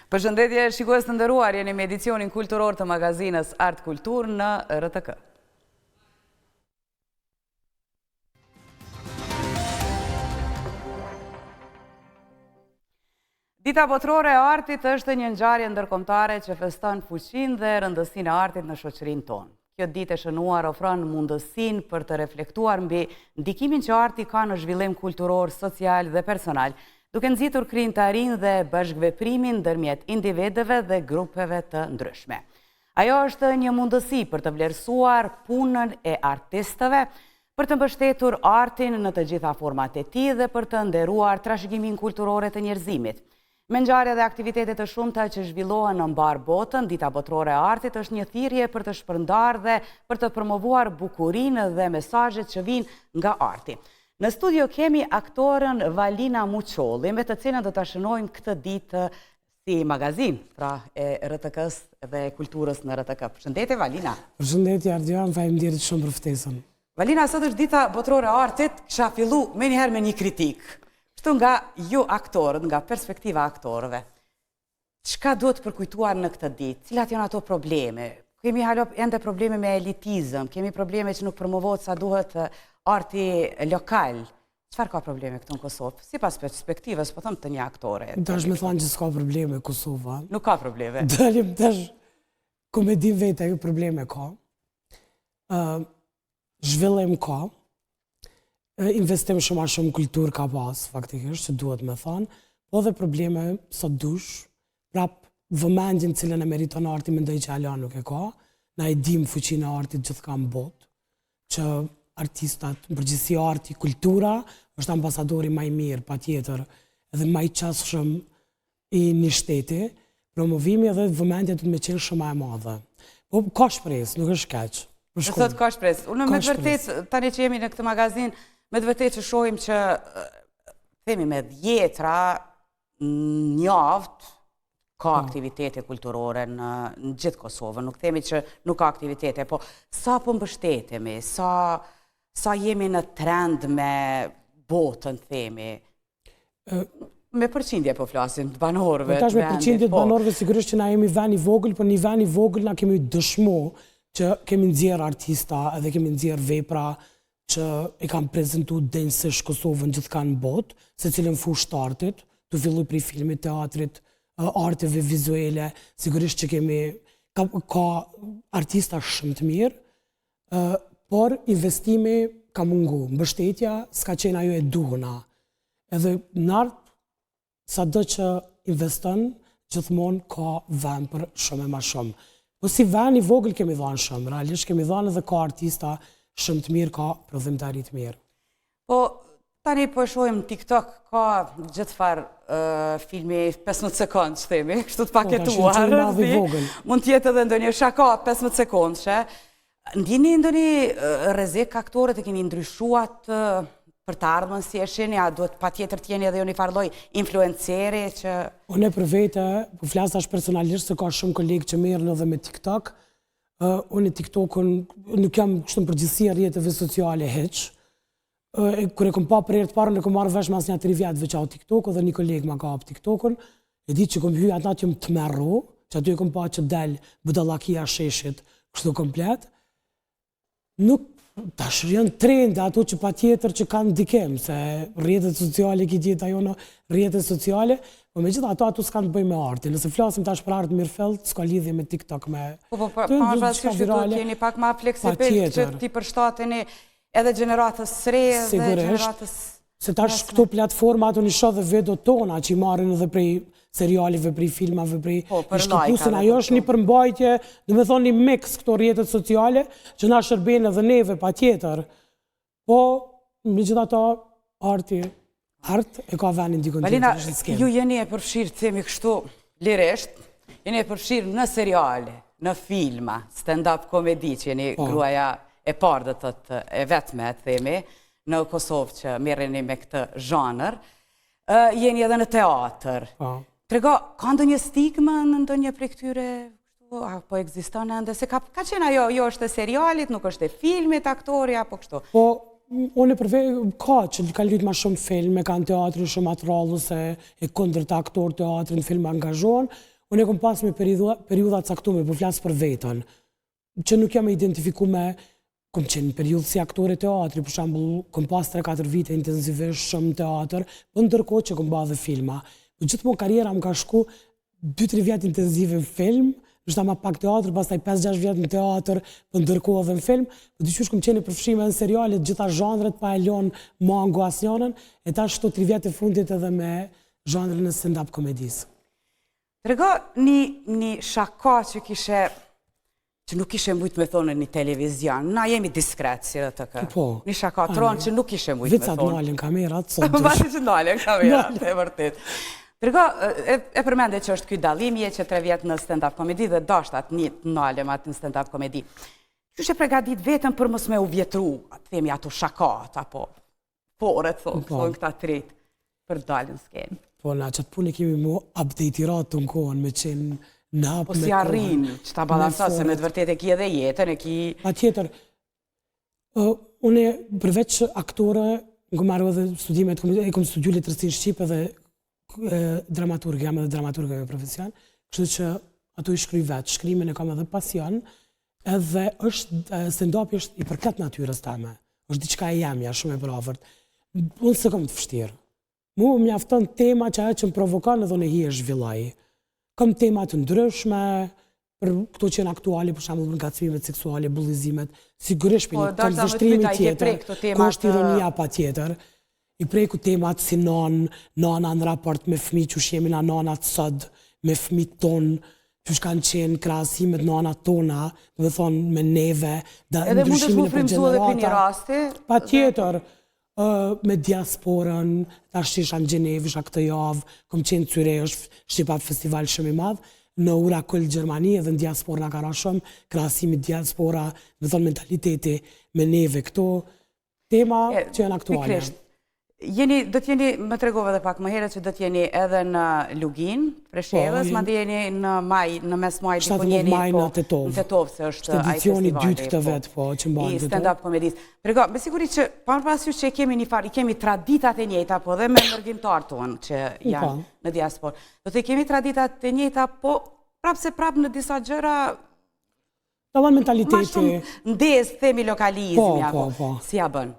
Përshëndetje shikues të nderuar, jeni me edicionin kulturor të magazinës Art Kultur në RTK. Dita botërore e artit është një ngjarje ndërkombëtare që feston fuqinë dhe rëndësinë e artit në shoqërinë tonë. Kjo ditë e shënuar ofron mundësinë për të reflektuar mbi ndikimin që arti ka në zhvillim kulturor, social dhe personal, duke nxitur krijimtarinë dhe bashkëveprimin ndërmjet individëve dhe grupeve të ndryshme. Ajo është një mundësi për të vlerësuar punën e artistëve, për të mbështetur artin në të gjitha format e tij dhe për të nderuar trashëgimin kulturore të njerëzimit. Me ngjarje dhe aktivitete të shumta që zhvillohen në mbar botën, Dita Botërore e Artit është një thirrje për të shpërndarë dhe për të promovuar bukurinë dhe mesazhet që vijnë nga arti. Në studio kemi aktorën Valina Muçolli, me të cilën do ta shënojmë këtë ditë si magazin, pra e RTK-s dhe kulturës në RTK. Përshëndetje Valina. Përshëndetje Ardian, faleminderit shumë për ftesën. Valina, sot është Dita Botërore e Artit, kisha fillu menjëherë me një kritik. Kështu nga ju aktorët, nga perspektiva aktorëve, çka duhet përkujtuar në këtë ditë? Cilat janë ato probleme? Kemi ende probleme me elitizëm, kemi probleme që nuk promovohet sa duhet arti lokal. Çfarë ka probleme këtu në Kosovë? Sipas perspektivës, po them të një aktore. Tash më thonë që s'ka probleme Kosova. Nuk ka probleme. Dalim tash komedi vetë ajo probleme ka. Zhvillim ka. Investim shumë kulturë ka pas, faktikisht, që duhet me thonë, po dhe probleme sot dush, prap vëmendjen cilën e meriton arti mendoj që ala nuk e ka, na e dim fuqinë e artit gjithka në botë, që artistat, në përgjithësi arti, kultura, është ambasadori maj mirë, pa tjetër, edhe maj qasshëm i një shteti, promovimi edhe vëmendje të me qenë shumë e madhe. Po ka shpresë, nuk është keq. Sot ka shpresë. Unë me të vërtet, tani që jemi në këtë magazin, me të vërtet që shohim që, themi me dhjetra, njaft, ka aktivitete kulturore në gjithë Kosovën. Nuk themi që nuk ka aktivitete, po sa po mbështetemi, sa jemi në trend me botën, themi. Me përqindje po flasim, të banorëve. Tash me përqindje të banorëve, sigurisht që na jemi vend i vogël, por një vend i vogël na kemi dëshmu që kemi nxjerr artista edhe kemi nxjerr vepra që e kam prezentu denjësisht Kosovën gjithka në botë, se cilën fushë të artit, të fillu prej filmit, teatrit, arteve vizuele, sigurisht që kemi, ka artista shumë të mirë, por investimi ka mungu, mbështetja s'ka qenë ajo e duhuna. Edhe në art, sa do që investon, gjithmonë ka vend për shumë e ma shumë. Po si vend i vogël kemi dhanë shumë, realisht kemi dhanë edhe ka artista shumë të mirë, ka prodhimtari të mirë. Po, tani po shohim TikTok, ka gjithë farë filmi 15 sekundë, që themi, kështu të paketuar. Mund tjetë edhe ndonjë shaka 15 sekundë, që. Ndjeni ndonjë rrezik aktorët e keni ndryshuat për të ardhmen si e shini, a duhet pa tjetër t'jeni edhe një farë lloj influenceri që... Unë për vete, po flas tash personalisht, se ka shumë kolegë që merren edhe me TikTok. Unë TikTokun nuk jam kështu në përgjithësi rrjeteve sociale heq. Kur e kom pa për herë të parë, ne kom marrë vesh mas një 3 vjetëve që au TikTok, dhe një kolegë ma ka hap TikTokun, e di që kom hyrë atë që më të merru, që aty e kom pa që del budallakia sheshit kështu komplet. Nuk tash janë trende ato që pa tjetër që kanë ndikim, se rrjetet sociale ki gjithë ajo në rrjetet sociale, po me gjitha ato s'kanë të bëjmë me arti. Nëse flasim tash për artë Mirfeld, s'ka lidhje me TikTok me... Po, pa parasysh që duhet jeni pak ma fleksibil që ti përshtateni edhe gjeneratës sre dhe gjeneratës... Se tash këto platforma ato një shoh dhe vedo tona që i marrin edhe prej serialive, prej filmave, prej shkëpusin, ajo është një përmbajtje, dhe me thonë një mix këto rrjetet sociale, që na shërbejnë edhe neve pa tjetër. Po, me gjitha ta, arti, art e ka venin dikon të Valina, ju jeni e përfshirë, të themi kështu, lirisht, jeni e përfshirë në seriale, në filma, stand-up komedi, që jeni gruaja e parë dhe të e vetme, të themi, në Kosovë që merreni me këtë zhanër, jeni edhe në teatr. Trego, ka ndonjë stigma në ndonjë prej këtyre, apo ekziston ende, se ka qenë ajo, jo është e serialit, nuk është e filmit, aktori, apo kështu? Po, unë ka që ka lyt ma shumë filme, kanë teatri shumë atë rollu se e kundër të aktor teatrin, film angazhon. Unë e kom pas me periudha caktume, po flasë për vetën, që nuk jam e identifiku me, kom qenë në periudhë si aktore teatri, për shembull, kom pas 3-4 vite intenzivisht shumë teatr, po ndërkohë që kom bërë dhe filma. Po gjithmonë karriera më ka shku 2-3 vjet intenzive në film, nështë ma pak teatr, pastaj 5-6 vjet në teatr, po ndërkohë dhe në film, po dyqysh kom qenë përfshime në serialet, gjitha zhandret, pa e lonë mango asnjënën, e tash shto 3 vjet e fundit edhe me zhandrën e stand-up komedisë. Trego një shaka që nuk ishe mujt me thonë në një televizion. Na jemi diskret, si dhe të kë. Po. Një shaka tronë që nuk ishe mujt me thonë. Vicat nalën kamerat, sot dush. Basi që nalën kamerat, e vërtet. Trego, e përmende që është ky dalimi, je që 3 vjet në stand-up komedi dhe dashtat një nalëm atë në stand-up komedi. Që she pregadit vetëm për mos me u vjetru, themi ato shakat, apo foret, thonë këta tret, për dalën skenë. Po, na qatë punë kemi mu update-irat të në kohën, me qenë në hapë me kohën. Po si arrin, që ta balansa, se me të vërtet e ki edhe jetën, e ki... Pa tjetër, une përveç aktore, në kom marrë edhe studimet, e kom studiu letërsinë Shqipe dhe dramaturg, jam edhe dramaturg e profesion, kështu që ato i shkryj vetë, shkrimin e kam edhe pasion, edhe është, stand-up është i përket natyrës tame, është diçka e jamja, shumë e bravërt. Unë se kom të vështirë. Mu më mjafton tema që ajo që më provokon edhe në hi e zhvillaj. Kam tema të ndryshme, për këto që janë aktuale, për shembull për ngacmimet seksuale, bullizimet, sigurisht për një konvështrimi tjetër, ku është ironia pa tjetër. I preku temat si nana në raport me fëmijë që shemi na nanat sot, me fëmijët tonë, që shkanë qenë krahasimet nanat tona, dhe thonë me neve, edhe mund është mu frimzu edhe për një rasti? Pa tjetër, me diasporën, tash që isha në Gjenev, isha këtë javë, kom qenë Cyre, është Shqipat festival shumë i madhë, në Urakull Gjermani edhe në diasporë nga kara shumë, krahasimi diaspora, dhe thonë mentaliteti me neve, këto tema që janë aktuale. Do t'jeni, më tregove dhe pak më herët që do t'jeni edhe në Lugin, Preshevës, ma t'jeni në maj, në mes maj, Shtatë në maj në Tetov. Në Tetov, se është ai edicioni festivali. dytë këtë vetë, po, që mba në I Tetov. stand-up komedis. Prego, me siguri që, parë pasysh që kemi një farë, i kemi traditat e njëjta, po dhe me nërgjimtar tonë që janë në diaspor. Do të kemi traditat e njëjta, po prapë se prapë në disa gjëra, ma shumë ndezë, themi lokalizmi, apo si ja bënë.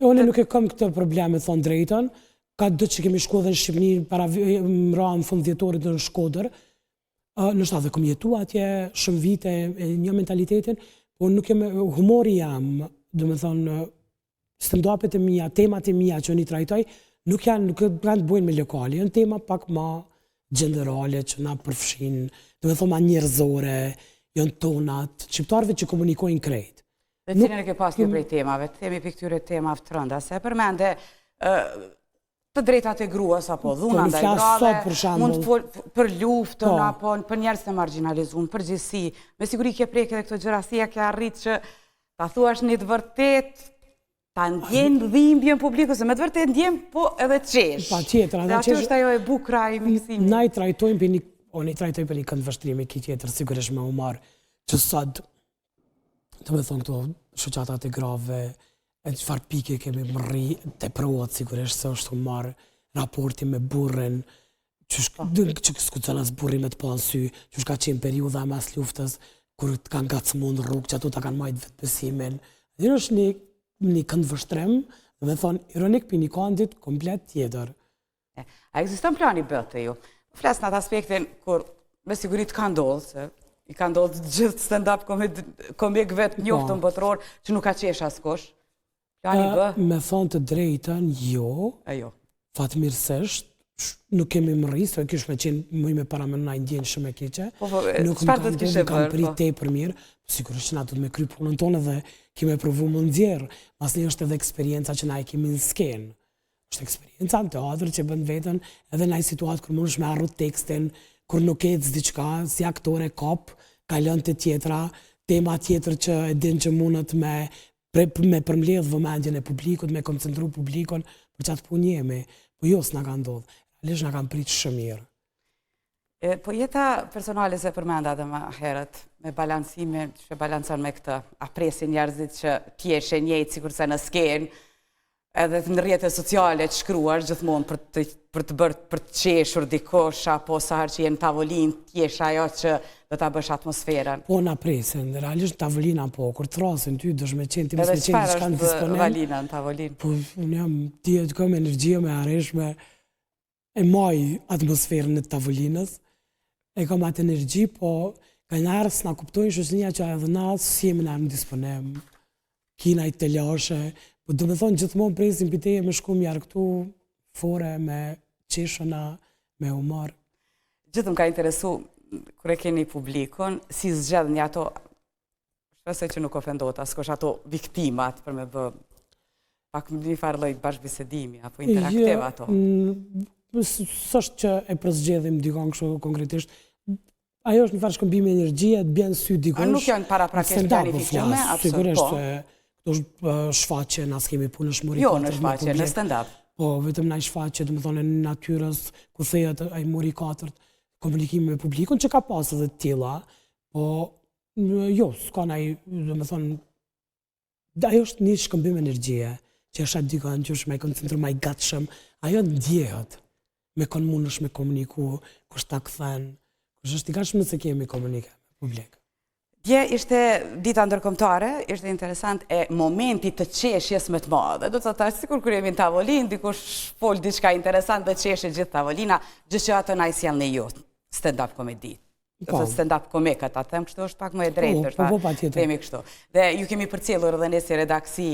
Unë nuk e kam këtë probleme, thonë drejton. Ka dëtë që kemi shku dhe në Shqipëni, para më ra në fund vjetorit në Shkodër. Nështë ta dhe kom jetu atje shumë vite një mentalitetin, po nuk jem, humori jam, dhe me thonë, stand-upet e mija, temat e mija që një trajtoj, nuk janë të bojnë me lokali, janë tema pak ma gjenderale që na përfshin, dhe me thonë ma njerëzore, janë tonat, shqiptarve që komunikojnë krejt. Dhe cilën e ke pas një prej temave, të themi për këtyre temave të rënda, se përmende të drejtat e gruas, apo dhuna ndaj grave, mund të për luftën, apo për njerëz të marginalizuar, për gjithësi. Me siguri ke prek edhe këto gjëra, si e ke arrit që ta thuash një të vërtet, ta ndjen dhimbjen publiku, se me të vërtet ndjen, po edhe qesh. Pa tjetër, dhe aty është ajo e bukra i miksimi. Na i trajtojmë për një këndvështrimi ki tjetër, sigurisht me umar, që sot të me thonë këto shoqatat e grave, e qëfar pike kemi mërri, të proat sigurisht se është të marë raporti me burrin, që s'kucenas burri me të pasy, që shka qenë periuda e mas luftës, kur të kanë gacmon rrugë, që ato të kanë majtë vetë besimin. Dhe është një këndvështrim, dhe me thonë, ironik për një kandit komplet tjetër. A eksiston plani bëtë ju? Flasë në atë aspektin, kur me sigurit ka ndodhë, se i ka ndodhë gjithë stand-up komikëve të njoftën botëror që nuk ka qesh askush. Plani bë? Me thonë të drejtën, jo. Fatmirësisht, nuk kemi më rrisë, e kish me qenë mëj me paramëna i ndjenë shumë e keqe. Nuk më kanë ndodhë, kanë prit te për mirë, sigurisht që na du të me kry punën tonë dhe kemi provu më ndjerë. Mas një është edhe eksperienca që na e kemi në skenë. është eksperienca në teatr që bën vetën edhe në situatë kur mundesh me harru tekstin, kur nuk ecë diçka, si aktore kop, kalon te tjetra, tema tjetër që e din që mundet me përmbledh vëmendjen e publikut, me koncentru publikun për çat punë jemi. Po jo s'na ka ndodhur. Realisht na kanë prit shumë mirë. Po jeta personale se përmenda dhe më herët, me balancimin, që balancon me këtë, a presin njerëzit që t'jeshe njëjtë sikur se në skenë, edhe në rrjetet sociale të shkruar gjithmonë për të qeshur dikush, apo sa herë që jenë tavolinë, t'jesh ajo që do ta bësh atmosferën. Po na presin, realisht tavolina po, kur thrasin ty dësh me qenë ti mos Edhe me qenë çfarë diçka në është disponim. valina në tavolinë? Po unë jam dihet kam energjia me arreshme, e maj atmosferën e tavolinës, e kam atë energji, po ka njerëz s'na kuptojnë shoqënia që edhe na si jemi na në disponim. Kina i të lashe, po do me thonë gjithmonë presin për teje me shku mjarë këtu fore me qeshëna, me humor. Gjithë më ka interesu, kër e keni publikun, si zgjedhë një ato, shpresoj që nuk ofendota, s'kosh ato viktimat për me bë, pak një farë lloj bashkëbisedimi, apo interaktiv ato. S'është që e përzgjedhim dikon kështu konkretisht, ajo është një farë shkëmbimi energjie, të bjen sy dikush. Nuk janë para prakesh planifikume, sigurisht se këto shfaqe, nas kemi punë shmëri. Jo, në shfaqe, në stand-up. Po, vetëm në shfaqe, dhe më thonë, në natyrës, ku thejet ai muri 4, komunikimi me publikun, që ka pas edhe të tilla, po, jo, s'ka naj, dhe më thonë, ajo është një shkëmbim energjie, që është atë dikon që është me koncentru ma i gatshëm, ajo ndjehet, me konë mundësh me komuniku, kush ta këthen, kush është i gatshëm se kemi komunike me publik. Dje ishte dita ndërkombëtare, ishte interesant e momenti të qeshjes më të madhe. Do të thotë, sikur kur jemi në tavolinë, dikush fol diçka interesante dhe qeshje gjithë tavolina, gjë që atë na i sjell në ju, stand-up komedi. Do të thotë stand-up komikët, ta them kështu është pak më e drejtë, është themi kështu. Dhe ju kemi përcjellur edhe ne si redaksi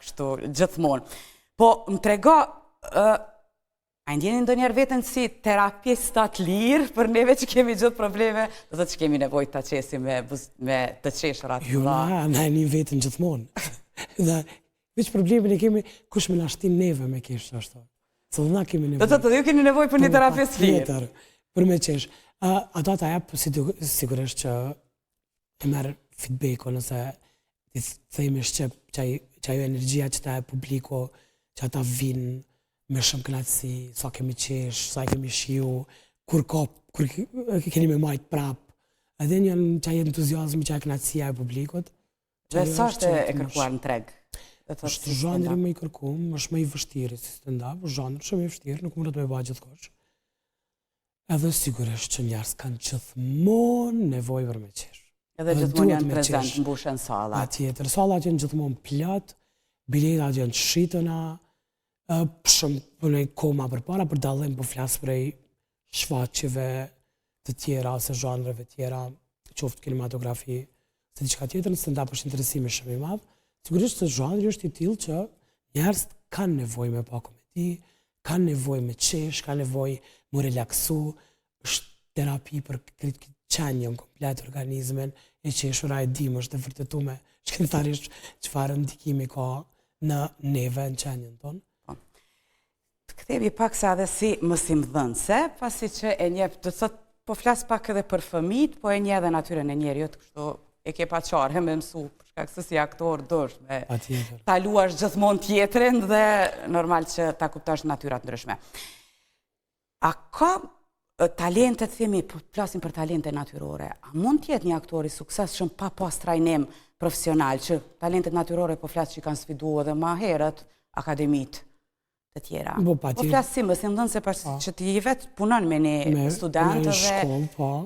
kështu gjithmonë. Po më trego, a ndjeni ndonjëherë veten si terapista të lirë për neve që kemi gjithë probleme, do të që kemi nevojë ta qesim me të qeshurat? Jo, na e një vetën gjithmonë. Dhe veç problemin e kemi kush me na shtin neve me kesh ashtu. Se na kemi nevojë. Do të ju keni nevojë për një terapist lirë. Për me qesh. Ato ta jap sigurisht që e merr feedback-un ose ti themi që ajo energjia që ta e publiko, që ata vinë me shumë knatësi, sa kemi qesh, sa kemi shiu, kur keni me majtë prap. Edhe një qaj entuziasmi, qaj knatësia e publikut. Dhe sa është e kërkuar në treg? është zhanri më i kërkum, është më i vështirë si stand-up, është zhanri shumë i vështirë, nuk mundet me bëjë gjithkohë. Edhe sigurisht që njerëz kanë gjithmonë nevojë për me qesh. Edhe gjithmonë janë prezent, mbushen sallat. Patjetër, sallat janë gjithmonë plot, biletat janë shitëna, shumë punoj koma përpara për dallim, po flas prej shfaqjeve të tjera ose zhanreve tjera, qoftë kinematografi, se diçka tjetër, në stand-up është interesimi shumë i madh. Sigurisht se zhanri është i tillë që njerëz kanë nevojë me pa komedi, kanë nevojë me qesh, kanë nevojë me relaksu, është terapi për qenjën komplet organizmin, e qeshura e dim është e vërtetuar shkencëtarisht çfarë ndikimi ka në neve në qenjën tonë. Të kthehemi pak sa edhe si mësimdhënëse, pasi që e njeh, do të thotë, po flas pak edhe për fëmijët, po e njeh edhe natyrën e njerëzit, kështu e ke pa qarë me mësu, për shkak se si aktor dosh me ta luash gjithmonë tjetrin dhe normal që ta kuptosh natyrat ndryshme. A ka talentet, themi, po flasim për talente natyrore, a mund të jetë një aktor i suksesshëm pa pas trajnim profesional, që talentet natyrore po flas që kanë sfiduar edhe më herët akademitë të tjera? Po flas si mësimdhënëse që ti vetë punon me një student dhe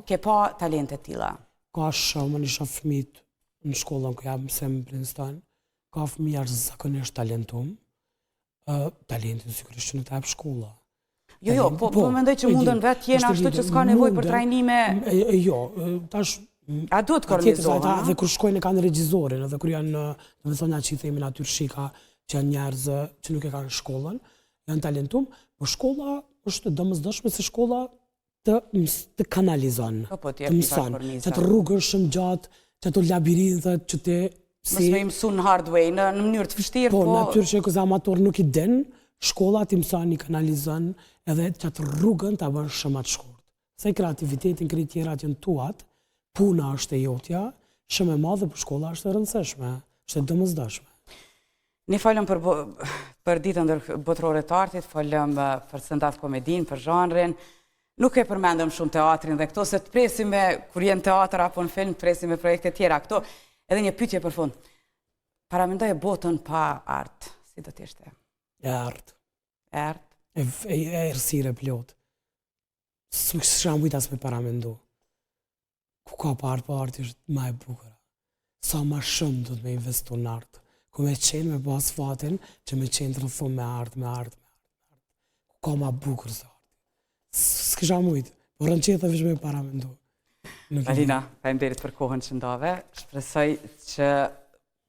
ke pa talente të tilla. Ka shumë, në shoh fëmijët në shkollën ku jam mësim në Princeton, ka fëmijë zakonisht talentum, talentin sigurisht që nuk ta jep shkolla. Jo, po mendoj që mundën vetë jenë ashtu që s'ka nevojë për trajnime. Jo, tash a duhet kornizohen? Dhe kur shkojnë e kanë regjizorin, edhe kur janë, do të thonë që i themi natyrë shika, që janë njerëz që nuk e kanë shkollën, janë talentum, por shkolla është domosdoshme se shkolla të kanalizon, të mëson, që të rrugën shumë gjatë, që të labirintet, që të... Mësë me mësu në hard way, në mënyrë të vështirë, po... Po, natyrë që e këza amator nuk i den, shkolla të mëson, i kanalizon, edhe që të rrugën të bërë shumë atë shkurt. Se kreativitetin, kritjerat janë tuat, puna është e jotja, shumë e madhe, për shkolla është e rëndësishme, është e domosdoshme. Ne falem për ditën botërore të artit, falem për stand-up komedin, për zhanrin. Nuk e përmendëm shumë teatrin dhe këto, se të presim me, kur jenë teatr apo në film, të presim me projekte tjera këto. Edhe një pyetje për fund. Paramendoj botën pa art, si do t'ishte? E artë. Ert? E erësire plot. Së sham bujt as me paramendu. Ku ka partë, po artë është ma e bukura. Sa ma shumë du të me investu në artë. Ku me qenë me pas fatin, që me qenë të rëthum me artë. Ku ka ma bukur së artë. Së kisha mujtë, po rënë qetë vish me paramendu. Alina, faleminderit për kohën që ndave. Shpresoj që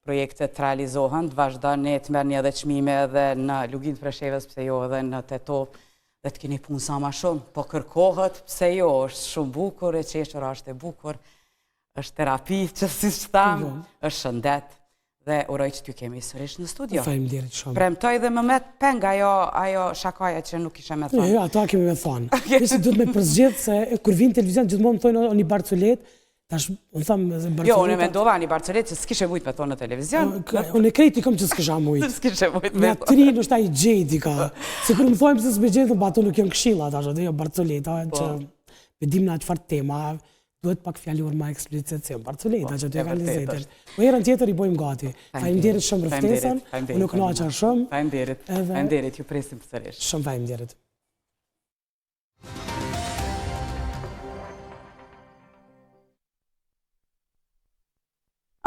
projektet të realizohen, të vazhdoni të merrni edhe çmime edhe në Lugin të Preshevës, pse jo edhe në Tetov, dhe të keni punë sa ma shumë, po kërkohet, pse jo, është shumë bukur, e qeshura është e bukur, është terapi, që si që thamë, është shëndet, dhe uroj që t'ju kemi sërish në studio. Faleminderit shumë. Premtoj dhe më met peng ajo shakaja që nuk isha me thonë. Jo, ato kemi me thonë. Nëse duhet me përzgjedh se kur vin televizion gjithmonë më thonë Oni Barcolet, tash unë thamë Barcolet. Jo, unë mendova Oni Barcolet që s'kishe mujt me thonë në televizion. Unë e krejt i kam që s'kisha mujt. S'kishe mujt me thonë. Me trin është ai gjeti ka. Se kur më thonë se s'me gjetë, ato nuk janë këshilla tash, ato jo Barcoleta që me dim na çfarë tema. Duhet pak fjallur ma eksplicit se Barcoleta që të e ka lizetin. Po herën tjetër i bojmë gati. Faleminderit shumë për ftesën, unë u kënaqa shumë. Faleminderit, ju presim sërish. Shumë faleminderit.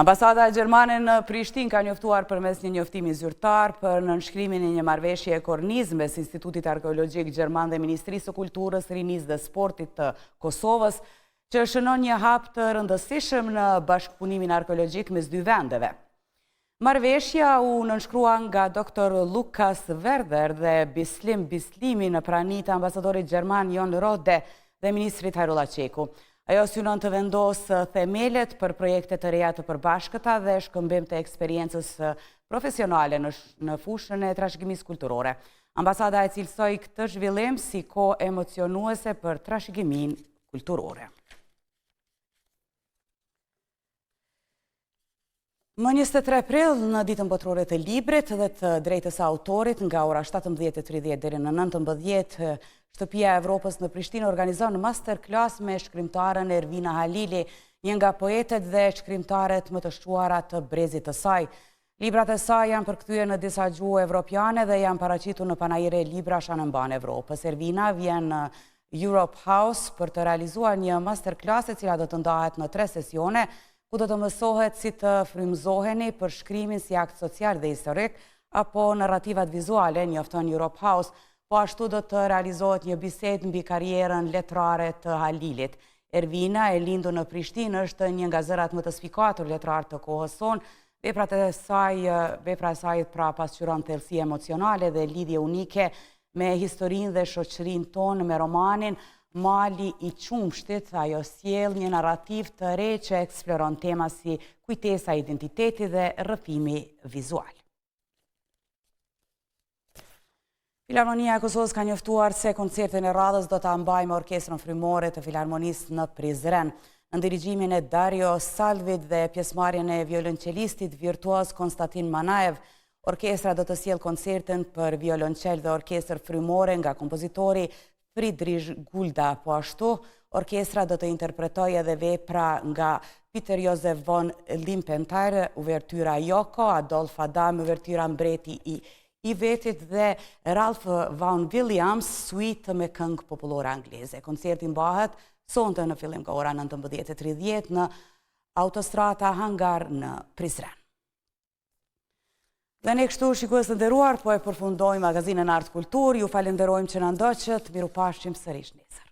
Ambasada Gjermane në Prishtinë ka njoftuar përmes një njoftimi zyrtar për nënshkrimin e një marrëveshje e kornizmes Institutit Arkeologjik Gjerman dhe Ministrisë së Kulturës, Rinisë dhe Sportit të Kosovës, që shënon një hap të rëndësishëm në bashkëpunimin arkeologjik mes dy vendeve. Marrëveshja u nënshkrua nga Dr. Lukas Werder dhe Bislim Bislimi në prani të ambasadorit Gjerman Jon Rode dhe Ministrit Hajrullah Qeku. Ajo synon të vendosë themelet për projekte të reja të përbashkëta dhe shkëmbim të eksperiencës profesionale në fushën e trashëgimisë kulturore. Ambasada e cilësoi këtë zhvillim si kohë emocionuese për trashëgiminë kulturore. Më 23 prill, në ditën botërore të librit dhe të drejtës së autorit, nga ora 17:30 deri në 19:00, Shtëpia e Evropës në Prishtinë organizon masterclass me shkrimtaren Ervina Halili, një nga poetet dhe shkrimtaret më të shuara të brezit të saj. Librat e saj janë përkthyer në disa gjuhë evropiane dhe janë paraqitur në panajire librash anë mban Evropës. Ervina vjen në Europe House për të realizuar një masterclass e cila do të ndahet në 3 sesione, ku do të mësohet si të frymëzoheni për shkrimin si akt social dhe historik, apo narrativat vizuale, njofton Europe House, po ashtu do të realizohet një bisedë mbi karrierën letrare të Halilit. Ervina, e lindur në Prishtinë, është një nga zërat më të sfikatur letrar të kohës sonë. Vepra e saj pra pasqyron thellësi emocionale dhe lidhje unike me historinë dhe shoqërinë tonë me romanin Mali i Qumshtit. Ajo sjell një narrativ të re që eksploron tema si kujtesa identiteti dhe rrëfimi vizual. Filharmonia e Kosovës ka njoftuar se koncertin e radhës do ta mbajë me orkestrën frymore të Filharmonisë në Prizren. Në dirigimin e Dario Salvit dhe pjesëmarrjen e violonçelistit virtuoz Konstantin Manaev, orkestra do të sjellë koncertin për violonçel dhe orkestër frymore nga kompozitori Friedrich Gulda. Po ashtu, orkestra do të interpretojë edhe vepra nga Peter Josef von Limpenthal, uvertyra Joko, Adolf Adam, uvertyra Mbreti i vetit dhe Ralph Vaughan Williams, suite me këngë popullore angleze. Koncerti mbahet sonte në fillim nga ora 19:30 në autostrada Hangar në Prizren. Dhe ne kështu, shikues të nderuar, po e përfundojmë magazinën Art Kultur. Ju falenderojmë që na ndoqët. Mirupafshim sërish nesër.